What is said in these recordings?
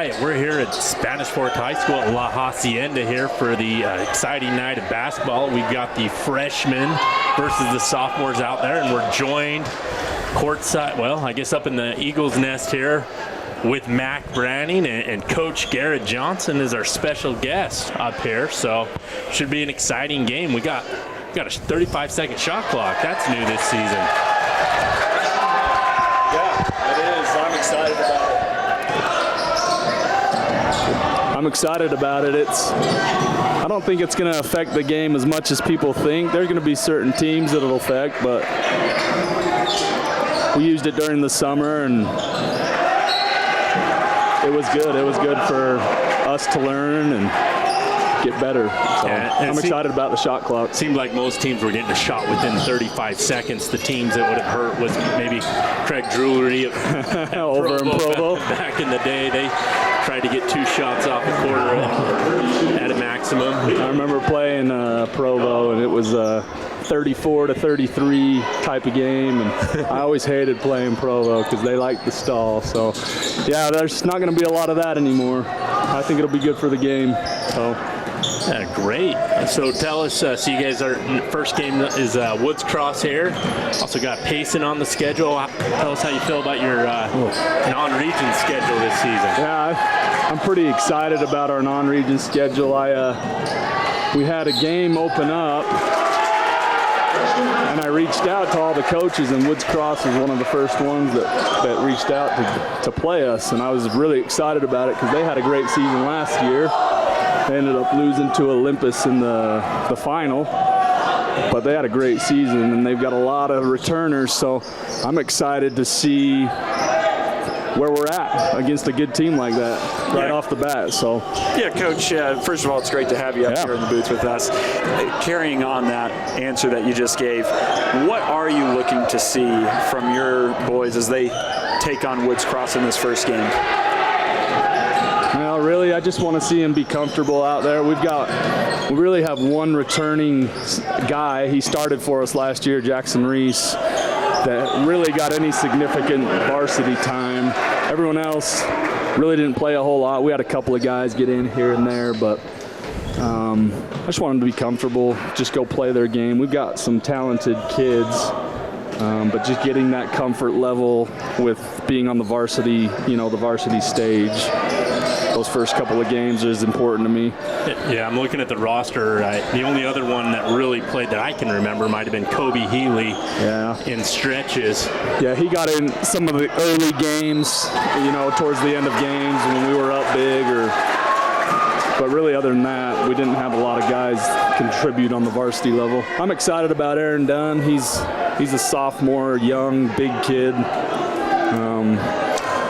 right, we're here at Spanish Fork High School at La Hacienda here for the exciting night of basketball. We've got the freshmen versus the sophomores out there, and we're joined courtside, well, I guess up in the Eagles Nest here with Mac Branning, and Coach Garrett Johnson is our special guest up here. So should be an exciting game. We got a 35-second shot clock. That's new this season. Yeah, it is. I'm excited about it. I'm excited about it. I don't think it's going to affect the game as much as people think. There are going to be certain teams that it'll affect, but we used it during the summer, and it was good. It was good for us to learn and get better. So I'm excited about the shot clock. Seemed like most teams were getting a shot within 35 seconds. The teams that would have hurt was maybe Craig Drury over in Provo. Back in the day, they tried to get 2 shots off the quarter at a maximum. I remember playing Provo, and it was 34 to 33 type of game, and I always hated playing Provo because they like the stall. So yeah, there's not going to be a lot of that anymore. I think it'll be good for the game. So. Yeah, great. So tell us, so you guys are, first game is Woods Cross here. Also got Payson on the schedule. Tell us how you feel about your non-region schedule this season. Yeah, I'm pretty excited about our non-region schedule. We had a game open up, and I reached out to all the coaches, and Woods Cross was one of the first ones that reached out to play us, and I was really excited about it because they had a great season last year. They ended up losing to Olympus in the final, but they had a great season, and they've got a lot of returners, so I'm excited to see where we're at against a good team like that right off the bat. So yeah, Coach, first of all, it's great to have you up here in the booth with us. Carrying on that answer that you just gave, what are you looking to see from your boys as they take on Woods Cross in this first game? Well, really, I just want to see him be comfortable out there. We really have one returning guy. He started for us last year, Jackson Reese, that really got any significant varsity time. Everyone else really didn't play a whole lot. We had a couple of guys get in here and there, but I just want them to be comfortable, just go play their game. We've got some talented kids, but just getting that comfort level with being on the varsity, the varsity stage. Those first couple of games is important to me. Yeah, I'm looking at the roster. The only other one that really played that I can remember might have been Kobe Healy in stretches. Yeah, he got in some of the early games, towards the end of games when we were up big. But really, other than that, we didn't have a lot of guys contribute on the varsity level. I'm excited about Aaron Dunn. He's a sophomore, young, big kid.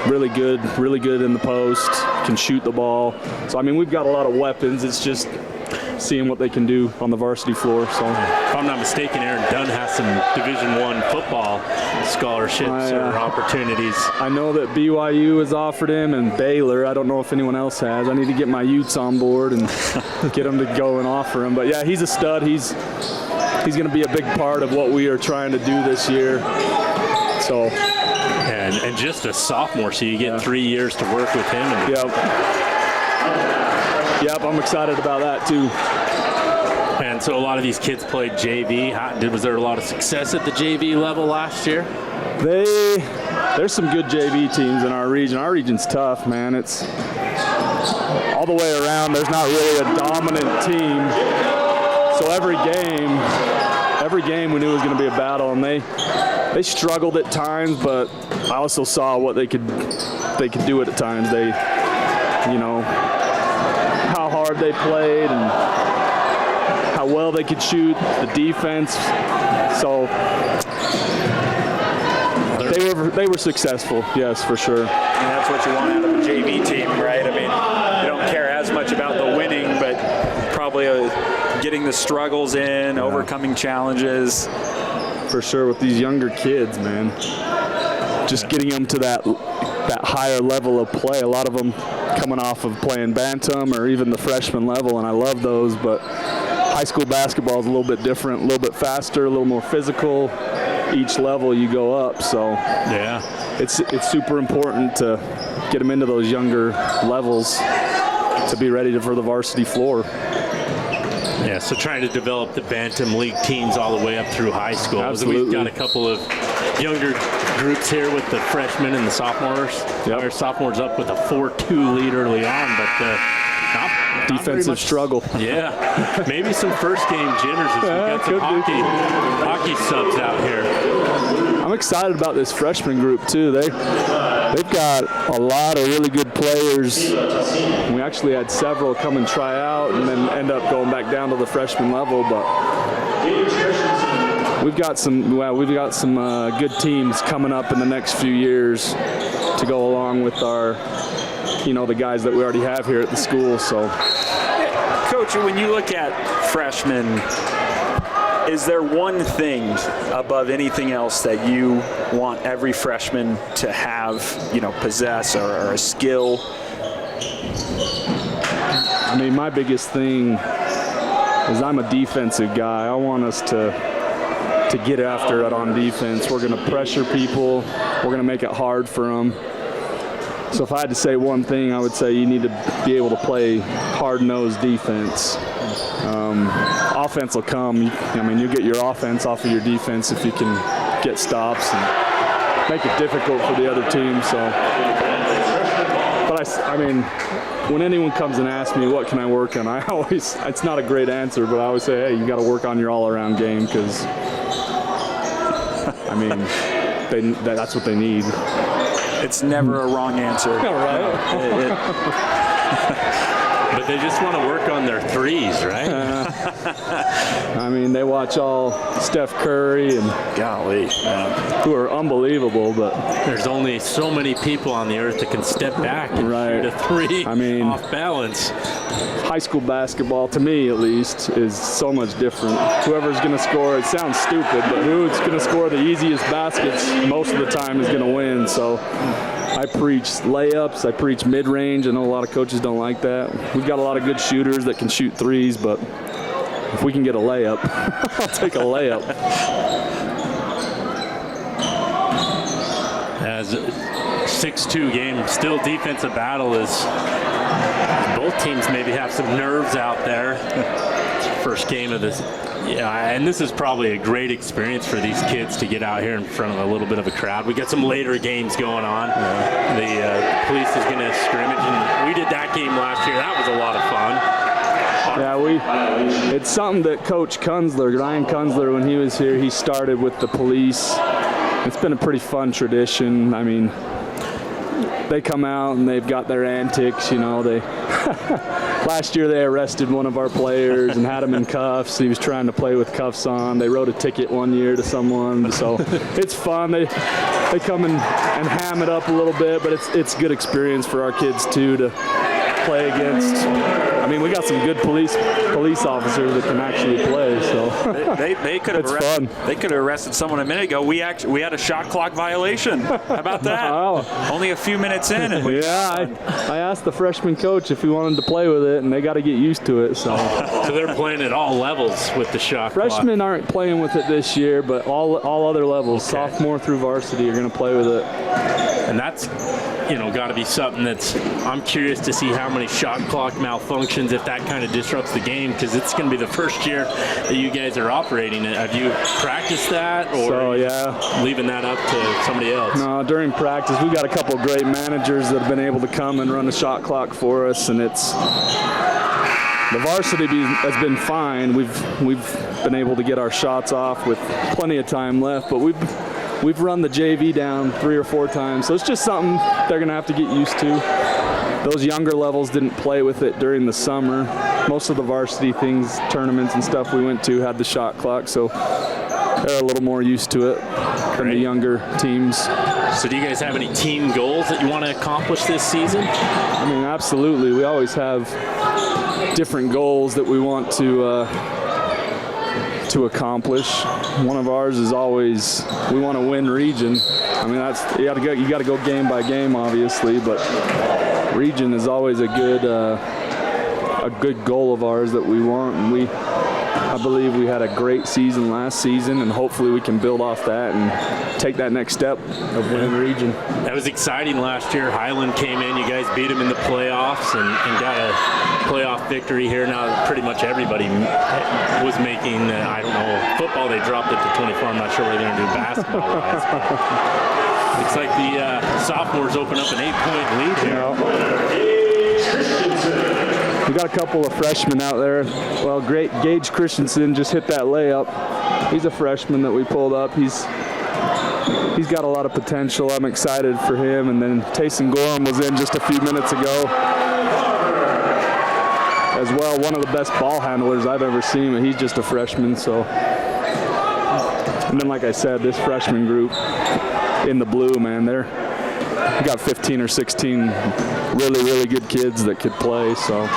Really good in the post, can shoot the ball. So, we've got a lot of weapons. It's just seeing what they can do on the varsity floor. So, if I'm not mistaken, Aaron Dunn has some Division I football scholarships or opportunities. I know that BYU has offered him, and Baylor. I don't know if anyone else has. I need to get my Utes on board and get them to go and offer him. But, yeah, he's a stud. He's going to be a big part of what we are trying to do this year. So. And just a sophomore, so you get 3 years to work with him. Yep, I'm excited about that too. And so a lot of these kids played JV. Was there a lot of success at the JV level last year? There's some good JV teams in our region. Our region's tough, man. It's all the way around. There's not really a dominant team. So every game we knew it was going to be a battle, and they struggled at times, but I also saw what they could do it at times. They, how hard they played and how well they could shoot, the defense. So they were successful, yes, for sure. And that's what you want out of a JV team, right? You don't care as much about the winning, but probably getting the struggles in, overcoming challenges. For sure, with these younger kids, man. Just getting them to that higher level of play. A lot of them coming off of playing bantam or even the freshman level, and I love those, but high school basketball is a little bit different, a little bit faster, a little more physical. Each level you go up, so yeah, it's super important to get them into those younger levels to be ready for the varsity floor. Yeah, so trying to develop the Bantam League teams all the way up through high school. Absolutely. We've got a couple of younger groups here with the freshmen and the sophomores. Yep. Our sophomores up with a 4-2 lead early on, but not very Defensive much struggle. Yeah, maybe some first game jitters as we got some hockey subs out here. I'm excited about this freshman group too. They've got a lot of really good players. We actually had several come and try out and then end up going back down to the freshman level, but we've got some good teams coming up in the next few years to go along with our, the guys that we already have here at the school. So, Coach, when you look at freshmen, is there one thing above anything else that you want every freshman to have, possess or a skill? I mean, my biggest thing is I'm a defensive guy. I want us to get after it on defense. We're going to pressure people. We're going to make it hard for them. So if I had to say one thing, I would say you need to be able to play hard-nosed defense. Offense will come. You get your offense off of your defense if you can get stops and make it difficult for the other team. So, but when anyone comes and asks me what can I work on, it's not a great answer, but I always say, hey, you got to work on your all-around game because, that's what they need. It's never a wrong answer. Right. But they just want to work on their threes, right? They watch all Steph Curry and golly, who are unbelievable, but there's only so many people on the earth that can step back and shoot a three off balance. High school basketball, to me at least, is so much different. Whoever's going to score, it sounds stupid, but who's going to score the easiest baskets most of the time is going to win. So I preach layups, I preach mid-range. I know a lot of coaches don't like that. We've got a lot of good shooters that can shoot threes, but if we can get a layup, I'll take a layup. As a 6-2 game, still defensive battle is both teams maybe have some nerves out there. First game of this. Yeah, and this is probably a great experience for these kids to get out here in front of a little bit of a crowd. We got some later games going on. Yeah. The police is going to scrimmage, and we did that game last year. That was a lot of fun. Yeah, it's something that Coach Kunzler, Ryan Kunzler, when he was here, he started with the police. It's been a pretty fun tradition. They come out and they've got their antics, Last year they arrested one of our players and had him in cuffs. He was trying to play with cuffs on. They wrote a ticket one year to someone, so it's fun. They come and ham it up a little bit, but it's good experience for our kids too to play against. We got some good police officers that can actually play. So they could have arrested. They could have arrested someone a minute ago. We had a shot clock violation. How about that? Only a few minutes in. And I asked the freshman coach if he wanted to play with it, and they got to get used to it. So they're playing at all levels with the shot clock. Freshmen aren't playing with it this year, but all other levels, sophomore through varsity, are going to play with it. And that's got to be something I'm curious to see how many shot clock malfunctions, if that kind of disrupts the game, because it's going to be the first year that you guys are operating it. Have you practiced that, or leaving that up to somebody else? No, during practice, we got a couple of great managers that have been able to come and run a shot clock for us, and the varsity has been fine. We've been able to get our shots off with plenty of time left, but we've run the JV down 3 or 4 times, so it's just something they're going to have to get used to. Those younger levels didn't play with it during the summer. Most of the varsity tournaments and stuff we went to had the shot clock, so they're a little more used to it than the younger teams. So do you guys have any team goals that you want to accomplish this season? Absolutely. We always have different goals that we want to accomplish. One of ours is always we want to win region. That's you got to go game by game, obviously, but region is always a good goal of ours that we want, and I believe we had a great season last season, and hopefully we can build off that and take that next step of winning the region. That was exciting last year. Highland came in, you guys beat them in the playoffs and got a playoff victory here. Now pretty much everybody was making, I don't know, football they dropped it to 24. I'm not sure what they're going to do basketball-wise. Looks like the sophomores open up an 8-point lead here. We got a couple of freshmen out there. Well, great. Gage Christensen just hit that layup. He's a freshman that we pulled up. He's got a lot of potential. I'm excited for him. And then Tayson Gorham was in just a few minutes ago as well. One of the best ball handlers I've ever seen. He's just a freshman. So, and then like I said, this freshman group in the blue, man, we got 15 or 16 really good kids that could play. So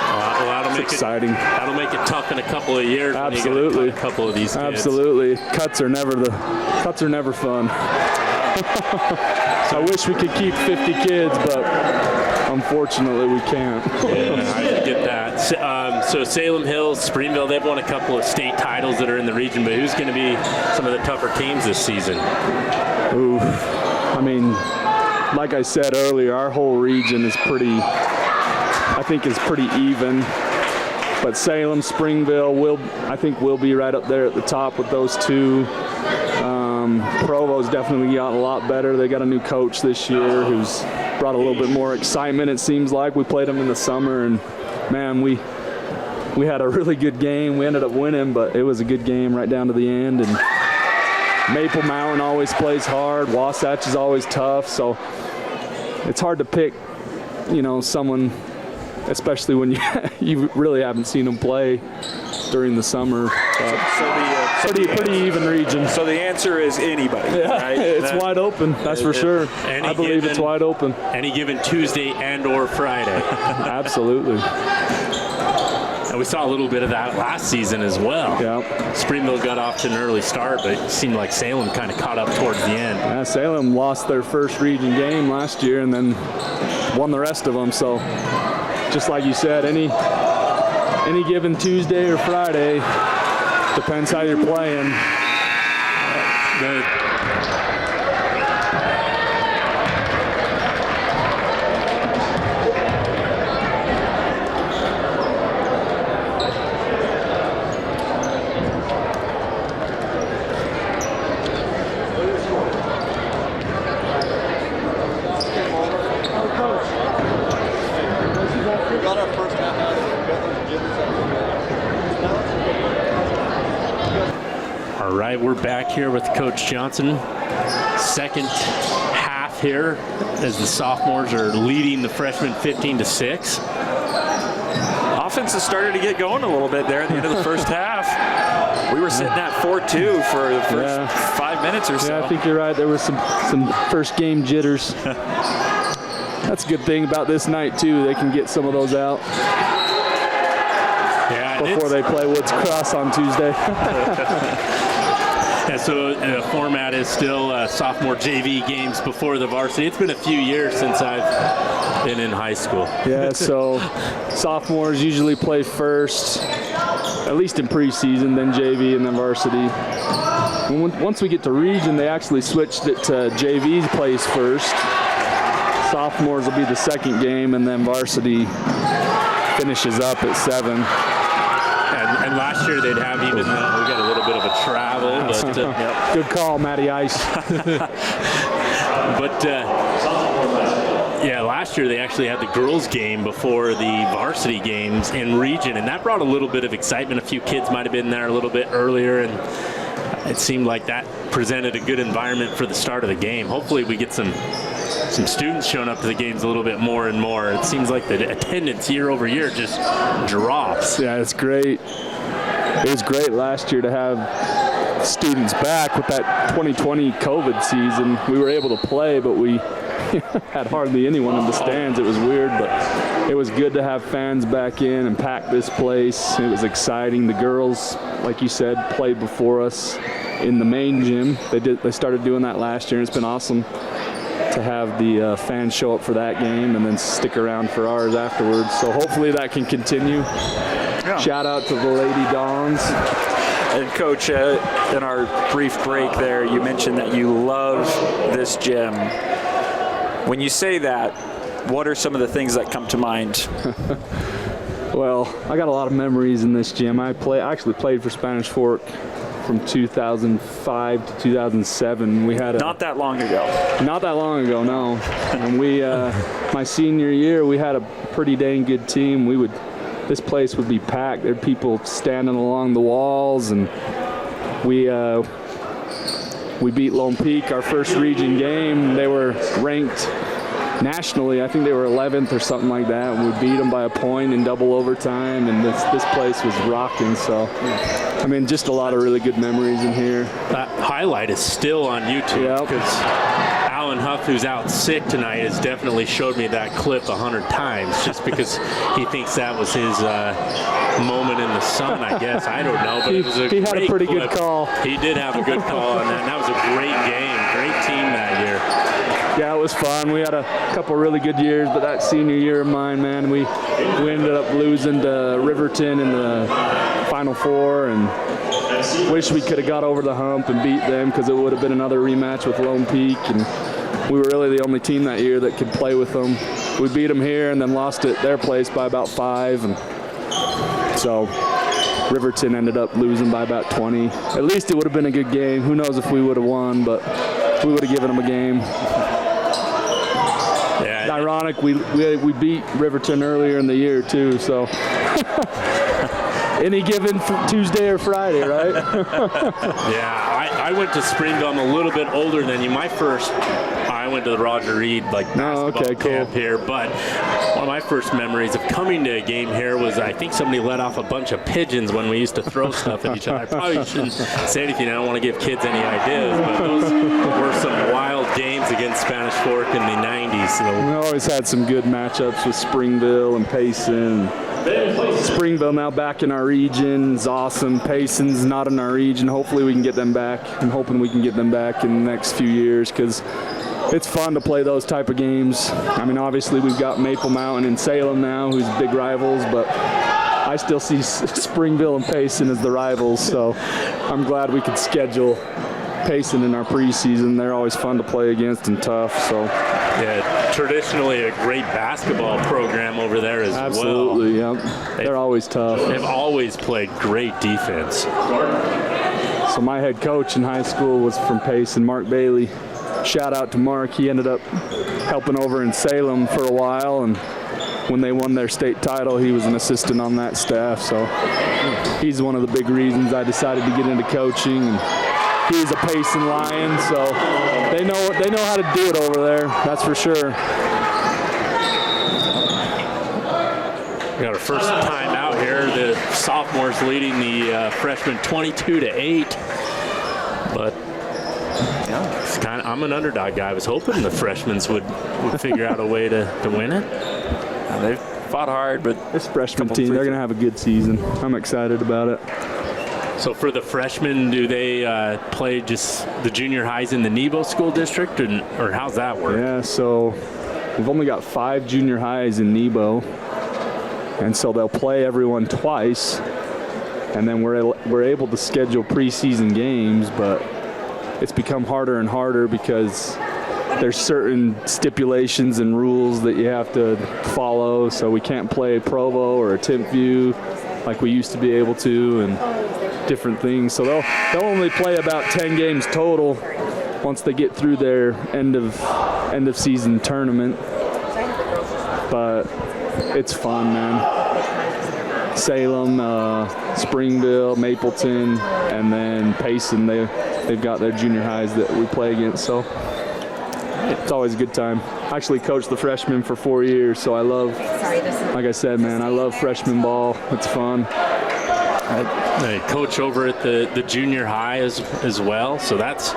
it's exciting. That'll make it tough in a couple of years. Absolutely. When you got a couple of these kids. Absolutely. Cuts are never fun. I wish we could keep 50 kids, but unfortunately we can't. Yeah, I get that. So Salem Hills, Springville, they've won a couple of state titles that are in the region, but who's going to be some of the tougher teams this season? Ooh, I mean, like I said earlier, our whole region is pretty even. But Salem, Springville, I think we'll be right up there at the top with those two. Provo's definitely gotten a lot better. They got a new coach this year who's brought a little bit more excitement, it seems like. We played them in the summer, and, man, we had a really good game. We ended up winning, but it was a good game right down to the end. And Maple Mountain always plays hard. Wasatch is always tough, so it's hard to pick, someone, especially when you really haven't seen them play during the summer. Pretty even region. So the answer is anybody, right? It's wide open, that's for sure. I believe it's wide open. Any given Tuesday and or Friday. Absolutely. And we saw a little bit of that last season as well. Yeah. Springville got off to an early start, but it seemed like Salem kind of caught up towards the end. Yeah, Salem lost their first region game last year and then won the rest of them. So just like you said, any given Tuesday or Friday, depends how you're playing. All right, we're back here with Coach Johnson. Second half here as the sophomores are leading the freshmen 15-6. Offense has started to get going a little bit there at the end of the first half. We were sitting at 4-2 for the first 5 minutes or so. Yeah, I think you're right. There was some first game jitters. That's a good thing about this night, too. They can get some of those out before they play Woods Cross on Tuesday. And so the format is still sophomore JV games before the varsity. It's been a few years since I've been in high school. Yeah, so sophomores usually play first, at least in preseason, then JV, and then varsity. Once we get to region, they actually switched it to JV plays first. Sophomores will be the second game, and then varsity finishes up at 7. And last year they'd have even, we got a little bit of a travel, but good call, Matty Ice. But last year they actually had the girls game before the varsity games in region, and that brought a little bit of excitement. A few kids might have been there a little bit earlier, and it seemed like that presented a good environment for the start of the game. Hopefully we get some students showing up to the games a little bit more and more. It seems like the attendance year over year just drops. Yeah, it's great. It was great last year to have students back with that 2020 COVID season. We were able to play, but we had hardly anyone in the stands. It was weird, but it was good to have fans back in and pack this place. It was exciting. The girls, like you said, played before us in the main gym. They started doing that last year, and it's been awesome to have the fans show up for that game and then stick around for ours afterwards. So hopefully that can continue. Shout out to the Lady Dons. And Coach, in our brief break there, you mentioned that you love this gym. When you say that, what are some of the things that come to mind? Well, I got a lot of memories in this gym. I actually played for Spanish Fork from 2005 to 2007. We had Not that long ago. Not that long ago, no. And we, my senior year, we had a pretty dang good team. This place would be packed. There'd people standing along the walls, and we beat Lone Peak our first region game. They were ranked nationally. I think they were 11th or something like that. We beat them by a point in double overtime, and this place was rocking. So, I mean, just a lot of really good memories in here. That highlight is still on YouTube because Alan Huff, who's out sick tonight, has definitely showed me that clip 100 times just because he thinks that was his moment in the sun, I guess. I don't know, but it was a he had a pretty clip. good call. He did have a good call on that. And that was a great game, great team that year. Yeah, it was fun. We had a couple really good years, but that senior year of mine, man, we ended up losing to Riverton in the Final Four, and wish we could have got over the hump and beat them because it would have been another rematch with Lone Peak, and we were really the only team that year that could play with them. We beat them here and then lost at their place by about 5, and so Riverton ended up losing by about 20. At least it would have been a good game. Who knows if we would have won, but we would have given them a game. Yeah, ironic, we beat Riverton earlier in the year too, so any given Tuesday or Friday, right? Yeah, I went to Springville. I'm a little bit older than you. I went to the Roger Reed basketball camp here, but one of my first memories of coming to a game here was I think somebody let off a bunch of pigeons when we used to throw stuff at each other. I probably shouldn't say anything. I don't want to give kids any ideas, but those were some wild games against Spanish Fork in the 90s. So. We always had some good matchups with Springville and Payson. Springville now back in our region is awesome. Payson's not in our region. Hopefully we can get them back. I'm hoping we can get them back in the next few years because it's fun to play those type of games. I mean, obviously we've got Maple Mountain and Salem now, who's big rivals, but I still see Springville and Payson as the rivals, so I'm glad we could schedule Payson in our preseason. They're always fun to play against and tough. So yeah, traditionally a great basketball program over there as absolutely, well. Absolutely, yeah. They're always tough. They've always played great defense. So my head coach in high school was from Payson, Mark Bailey. Shout out to Mark. He ended up helping over in Salem for a while, and when they won their state title, he was an assistant on that staff. So he's one of the big reasons I decided to get into coaching. And he's a Payson Lion, so they know how to do it over there. That's for sure. We got our first time out here. The sophomores leading the freshmen 22-8, but. Yeah, it's I'm an underdog guy. I was hoping the freshmen would figure out a way to win it. They've fought hard, but this freshman team, they're going to have a good season. I'm excited about it. So for the freshmen, do they play just the junior highs in the Nebo School District, or how's that work? Yeah, so we've only got 5 junior highs in Nebo, and so they'll play everyone twice, and then we're able to schedule preseason games, but it's become harder and harder because there's certain stipulations and rules that you have to follow, so we can't play Provo or a Timpview like we used to be able to, and different things. So they'll only play about 10 games total once they get through their end of season tournament. But it's fun, man. Salem, Springville, Mapleton, and then Payson, they've got their junior highs that we play against, so it's always a good time. I actually coached the freshmen for 4 years, so I love, like I said, man, I love freshman ball. It's fun. I coach over at the junior high as well, so that's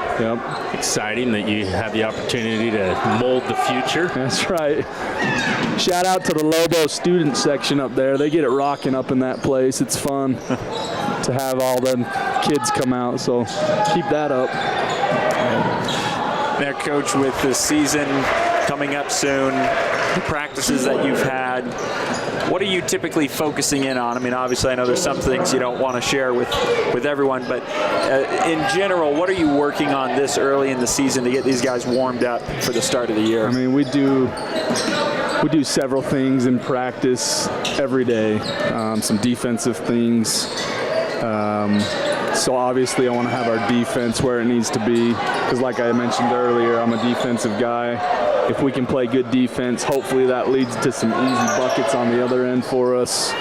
exciting that you have the opportunity to mold the future. That's right. Shout out to the Lobo student section up there. They get it rocking up in that place. It's fun to have all them kids come out, so keep that up. Now, Coach, with the season coming up soon, the practices that you've had, What are you typically focusing in on? I mean, obviously, I know there's some things you don't want to share with everyone, but in general, what are you working on this early in the season to get these guys warmed up for the start of the year? I mean, we do several things in practice every day, some defensive things. So obviously I want to have our defense where it needs to be, because like I mentioned earlier, I'm a defensive guy. If we can play good defense, hopefully that leads to some easy buckets on the other end for us.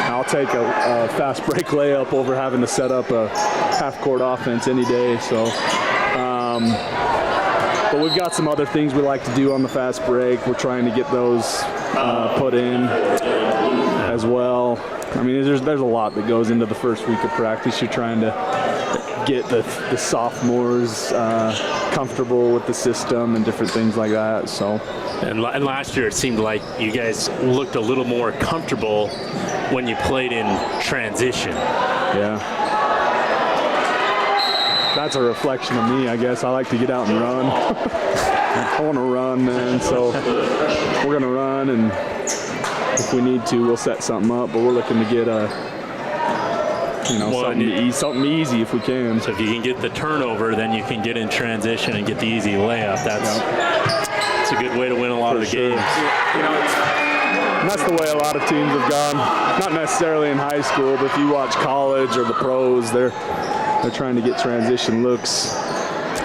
I'll take a fast break layup over having to set up a half-court offense any day. So, but we've got some other things we like to do on the fast break. We're trying to get those put in as well. I mean, there's a lot that goes into the first week of practice. You're trying to get the sophomores comfortable with the system and different things like that. So, and last year it seemed like you guys looked a little more comfortable when you played in transition. Yeah. That's a reflection of me, I guess. I like to get out and run. I want to run, man. So we're going to run, and if we need to, we'll set something up. But we're looking to get something easy if we can. So if you can get the turnover, then you can get in transition and get the easy layup. That's a good way to win a lot of the games. And that's the way a lot of teams have gone. Not necessarily in high school, but if you watch college or the pros, they're trying to get transition looks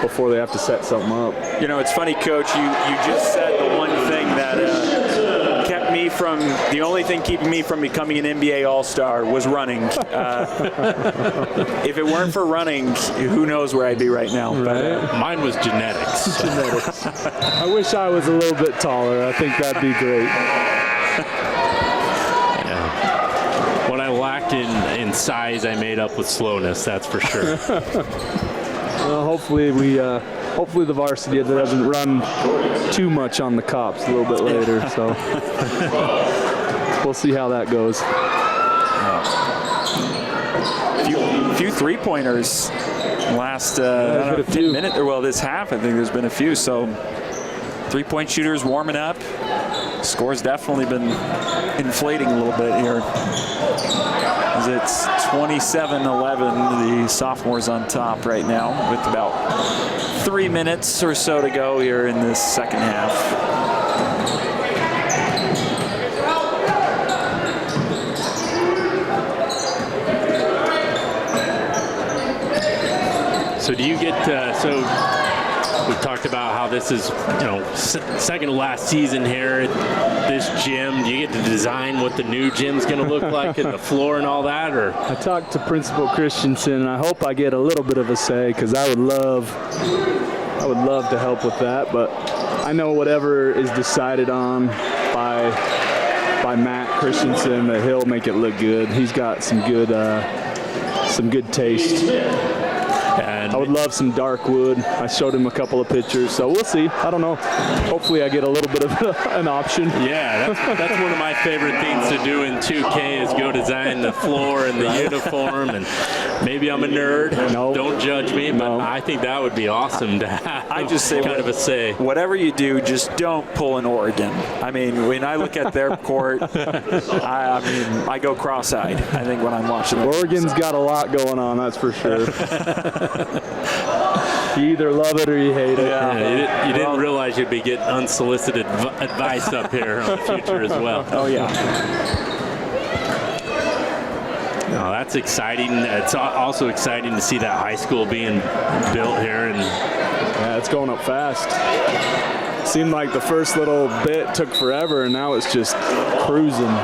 before they have to set something up. You know, it's funny, Coach, you just said the one thing that the only thing keeping me from becoming an NBA All-Star was running. If it weren't for running, who knows where I'd be right now. Right. But, mine was genetics. I wish I was a little bit taller. I think that'd be great. Yeah. What I lacked in size, I made up with slowness, that's for sure. Well, hopefully the varsity doesn't run too much on the cops a little bit later, so we'll see how that goes. few three-pointers last 10 minutes, or this half, I think there's been a few. So three-point shooters warming up. Score's definitely been inflating a little bit here. As it's 27-11, the sophomores on top right now with about 3 minutes or so to go here in this second half. So do you get, we've talked about how this is, second to last season here at this gym. Do you get to design what the new gym's going to look like and the floor and all that? Or I talked to Principal Christensen, and I hope I get a little bit of a say, because I would love to help with that. But I know whatever is decided on by Matt Christensen, that he'll make it look good. He's got some good taste. I would love some dark wood. I showed him a couple of pictures, so we'll see. I don't know. Hopefully I get a little bit of an option. Yeah, that's one of my favorite things to do in 2K is go design the floor and the uniform. And maybe I'm a nerd. No. Don't judge me, but No. I think that would be awesome to have I just say kind of a say. Whatever you do, just don't pull an Oregon. I mean, when I look at their court, I go cross-eyed, I think, when I'm watching them. Oregon's got a lot going on, that's for sure. You either love it or you hate it. Yeah, you didn't realize you'd be getting unsolicited advice up here on the future as well. Oh, yeah. No, that's exciting. It's also exciting to see that high school being built here. And Yeah, it's going up fast. Seemed like the first little bit took forever, and now it's just cruising.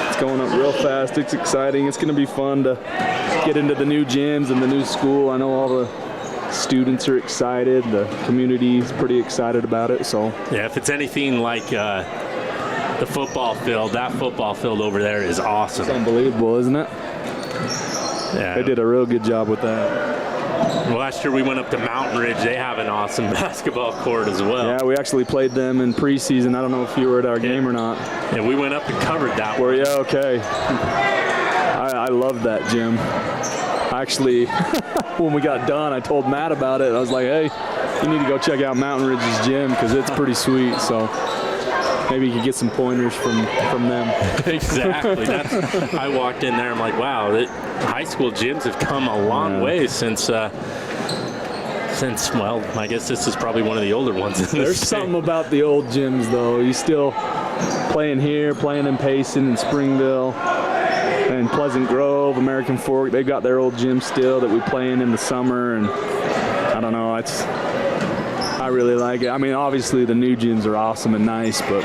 It's going up real fast. It's exciting. It's going to be fun to get into the new gyms and the new school. I know all the students are excited. The community's pretty excited about it. So yeah, if it's anything like the football field, that football field over there is awesome. it's unbelievable, isn't it? Yeah. They did a real good job with that. Well, last year we went up to Mountain Ridge. They have an awesome basketball court as well. Yeah, we actually played them in preseason. I don't know if you were at our game or not. Yeah, we went up and covered that one. Were you? Okay. I love that gym. Actually, when we got done, I told Matt about it. I was like, hey, you need to go check out Mountain Ridge's gym because it's pretty sweet. So maybe you could get some pointers from them. Exactly. I walked in there, I'm like, wow, high school gyms have come a long way since, well, I guess this is probably one of the older ones in the There's state. something about the old gyms, though. You still playing here, playing in Payson and Springville and Pleasant Grove, American Fork. They've got their old gym still that we play in the summer, and I don't know. I really like it. I mean, obviously the new gyms are awesome and nice, but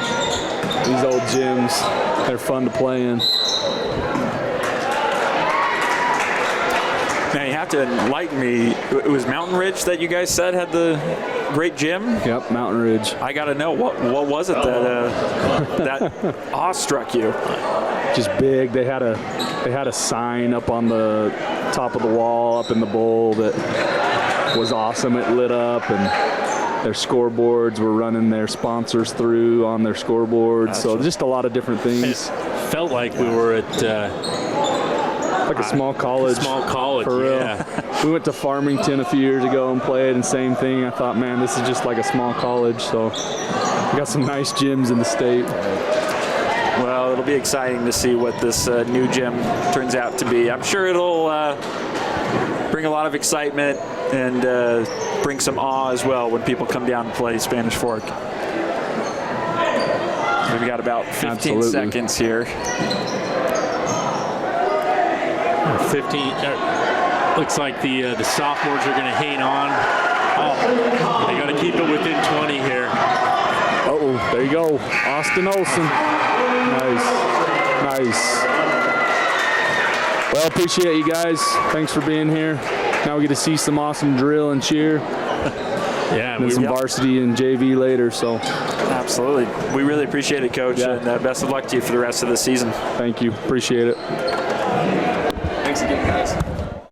these old gyms, they're fun to play in. Now you have to enlighten me. It was Mountain Ridge that you guys said had the great gym? Yep, Mountain Ridge. I got to know, what was it that awestruck you? Just big. They had a sign up on the top of the wall up in the bowl that was awesome. It lit up, and their scoreboards were running their sponsors through on their scoreboards. So just a lot of different things. Felt like we were at Like a small college. For real. Yeah. We went to Farmington a few years ago and played, and same thing. I thought, man, this is just like a small college. So we got some nice gyms in the state. Well, it'll be exciting to see what this new gym turns out to be. I'm sure it'll bring a lot of excitement and bring some awe as well when people come down to play Spanish Fork. We've got about 15 Absolutely. seconds here. 15. Looks like the sophomores are going to hang on. Oh, they got to keep it within 20 here. Uh-oh, there you go. Austin Olson. Nice. Well, appreciate you guys. Thanks for being here. Now we get to see some awesome drill and cheer. Yeah, And some varsity and JV later, so Absolutely. We really appreciate it, Coach, Yeah. and best of luck to you for the rest of the season. thank you. Appreciate it.